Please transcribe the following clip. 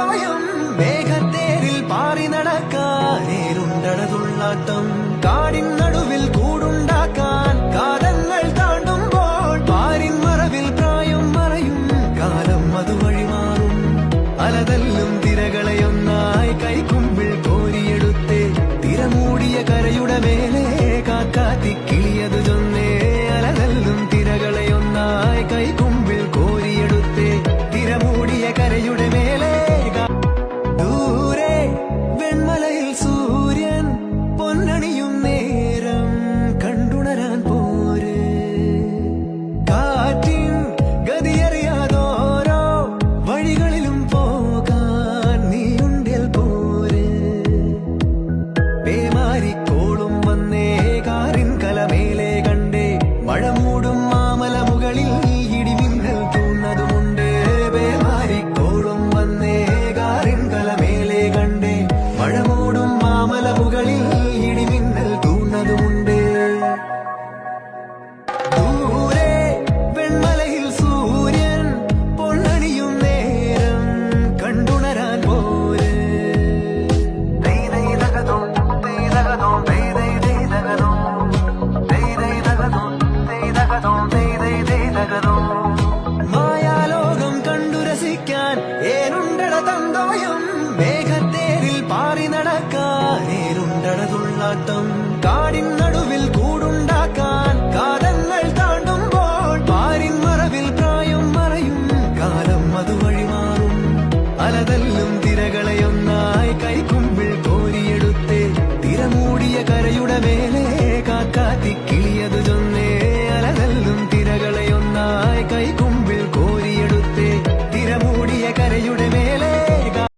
തന്തോയം മേഘത്തേരിൽ പാറി നടക്കാനേരുണ്ടടതുള്ളാട്ടം കാടിൻ നടുവിൽ കൂടുണ്ടാക്കാൻ കാലങ്ങൾ താണ്ടുമ്പോൾ പാരിൻ മറവിൽ പ്രായം മറയും കാലം അതുവഴി മാറും അലതല്ലും തിരകളെയൊന്നായി കൈക്കുമ്പിൾ കോരിയെടുത്തേ തിരമൂടിയ കരയുടെ മേലെ കാക്കാത്തി കിളിയതു ചൊന്നേ അലതല്ലും തിരകളെയൊന്നായി കൈക്കുമ്പിൾ കോരിയെടുത്തേ തിരമൂടിയ കരയുടെ മേലെ ദൂരെ വെൺമലയിൽ സൂര്യൻ പൊന്നണിയും നേരം കണ്ടുണരാൻ പോര് കാറ്റിൻ ഗതിയറിയാതോരോ വഴികളിലും പോകാൻ നീയുണ്ടിൽ പോര് പേമാരിക്കോളും വന്നേ കാറിൻ കലമേലെ കണ്ടേ മഴ മൂടും മാമല മുകളിൽ ഇടിമിന്നൽ തൂന്നതുമുണ്ട് പേമാരിക്കോളും വന്നേ കാറിൻ കലമേലെ കണ്ടേ മഴ മൂടും മാമല മുകളിൽ ഇടിമിന്നൽ തൂന്നതുമുണ്ട് ദൂരെ വെൺമലയിൽ സൂര്യൻ പൊന്നണിയും നേരം കണ്ടുണരാൻ പോര് മായാലോകം കണ്ടു രസിക്കാൻ ഏനുണ്ടട തന്തോയം മേഘത്തേരിൽ പാറി നടക്കാനേരുണ്ടടതുള്ളാട്ടം കാടിൻ നടുവിൽ കൂടുണ്ടാക്കാൻ കാലങ്ങൾ താണ്ടുമ്പോൾ പാരിൻ മറവിൽ പ്രായം മറയും കാലം അതുവഴി മാറും അലതല്ലും തിരകളെയൊന്നായി കൈ